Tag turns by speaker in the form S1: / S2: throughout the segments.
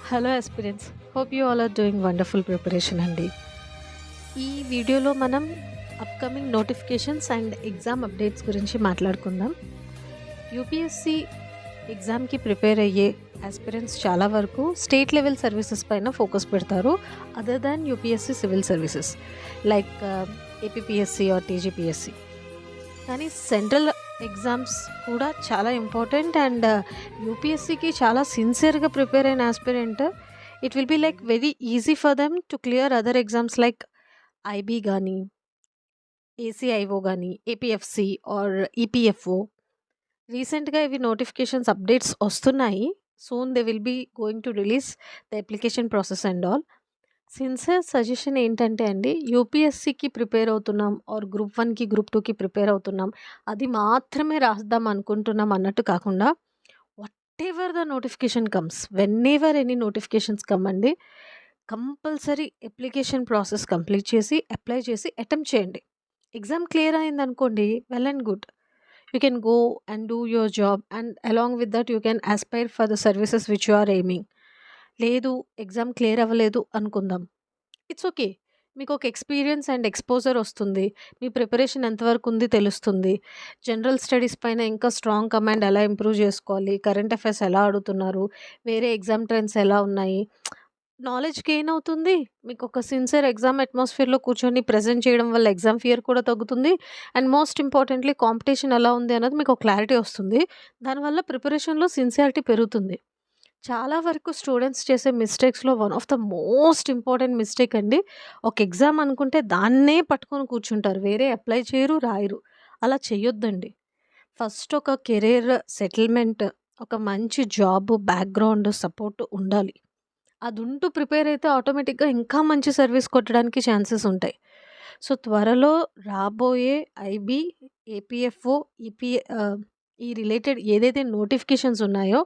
S1: Hello aspirants, hope you all are doing wonderful preparation అండి. ఈ వీడియోలో మనం upcoming notifications and exam updates గురించి మాట్లాడుకుందాం. యూపీఎస్సి ఎగ్జామ్కి ప్రిపేర్ అయ్యే ఆస్పిరెంట్స్ చాలా వరకు స్టేట్ లెవెల్ సర్వీసెస్ పైన ఫోకస్ పెడతారు, other than UPSC civil services like APPSC or TGPSC. కానీ సెంట్రల్ ఎగ్జామ్స్ కూడా చాలా ఇంపార్టెంట్ అండ్ యూపీఎస్సికి చాలా సిన్సియర్గా ప్రిపేర్ అయిన aspirant it will be like very easy for them to clear other exams like IB కానీ ఏసీఐఓ కానీ ఏపీఎఫ్సి ఆర్ ఈపీఎఫ్ఓ. రీసెంట్గా ఇవి నోటిఫికేషన్స్ అప్డేట్స్ వస్తున్నాయి. Soon they will be going to release the application process and all. Sincere suggestion ఏంటంటే అండి, యూపీఎస్సికి prepare అవుతున్నాం or group 1కి గ్రూప్ 2కి ప్రిపేర్ అవుతున్నాం, అది మాత్రమే రాద్దాం అనుకుంటున్నాం అన్నట్టు కాకుండా whatever the notification comes, whenever any notifications come అండి, కంపల్సరీ అప్లికేషన్ ప్రాసెస్ కంప్లీట్ చేసి అప్లై చేసి అటెంప్ట్ చేయండి. ఎగ్జామ్ క్లియర్ అయిందనుకోండి, well and good, you can go and do your job and along with that you can aspire for the services which you are aiming. లేదు, exam clear అవ్వలేదు అనుకుందాం, it's okay. మీకు ఒక experience and exposure వస్తుంది, మీ preparation ఎంతవరకు ఉంది తెలుస్తుంది, general studies పైన ఇంకా స్ట్రాంగ్ కమాండ్ ఎలా ఇంప్రూవ్ చేసుకోవాలి, కరెంట్ అఫైర్స్ ఎలా అడుగుతున్నారు, వేరే ఎగ్జామ్ ట్రెండ్స్ ఎలా ఉన్నాయి, నాలెడ్జ్ గెయిన్ అవుతుంది. మీకు ఒక సిన్సియర్ ఎగ్జామ్ అట్మాస్ఫియర్లో కూర్చొని ప్రజెంట్ చేయడం వల్ల ఎగ్జామ్ ఫియర్ కూడా తగ్గుతుంది. అండ్ మోస్ట్ ఇంపార్టెంట్లీ కాంపిటీషన్ ఎలా ఉంది అన్నది మీకు ఒక క్లారిటీ వస్తుంది. దానివల్ల ప్రిపరేషన్లో సిన్సియారిటీ పెరుగుతుంది. చాలా వరకు స్టూడెంట్స్ చేసే మిస్టేక్స్లో one of the most important mistake అండి, ఒక ఎగ్జామ్ అనుకుంటే దాన్నే పట్టుకొని కూర్చుంటారు, వేరే అప్లై చేయరు, రాయరు. అలా చేయొద్దండి. ఫస్ట్ ఒక కెరీర్ సెటిల్మెంట్, ఒక మంచి జాబ్ బ్యాక్గ్రౌండ్ సపోర్ట్ ఉండాలి. అది ఉంటూ ప్రిపేర్ అయితే ఆటోమేటిక్గా ఇంకా మంచి సర్వీస్ కొట్టడానికి ఛాన్సెస్ ఉంటాయి. సో త్వరలో రాబోయే ఐబీ, ఏపీఎఫ్ఓ, ఈపీ ఈ రిలేటెడ్ ఏదైతే నోటిఫికేషన్స్ ఉన్నాయో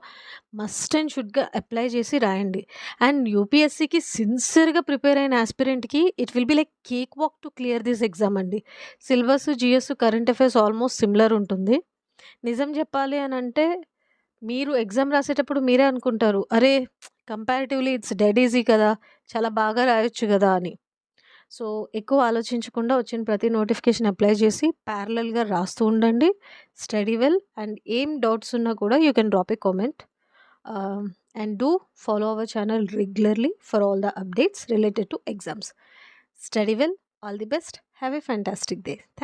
S1: మస్ట్ అండ్ షుడ్గా అప్లై చేసి రాయండి. అండ్ యూపీఎస్సికి సిన్సియర్గా ప్రిపేర్ అయిన ఆస్పిరెంట్కి it will be like cake walk to clear this exam అండి. Syllabus, GS, current affairs almost similar ఉంటుంది. నిజం చెప్పాలి అని అంటే, మీరు ఎగ్జామ్ రాసేటప్పుడు మీరే అనుకుంటారు, అరే కంపారిటివ్లీ ఇట్స్ డెడ్ ఈజీ కదా, చాలా బాగా రాయొచ్చు కదా అని. సో ఎక్కువ ఆలోచించకుండా వచ్చిన ప్రతి నోటిఫికేషన్ అప్లై చేసి ప్యారలల్గా రాస్తూ ఉండండి. స్టడీ వెల్, అండ్ ఏం డౌట్స్ ఉన్నా కూడా you can drop A comment and do follow our channel regularly for all the updates related to exams. Study well, all the best, have a fantastic day.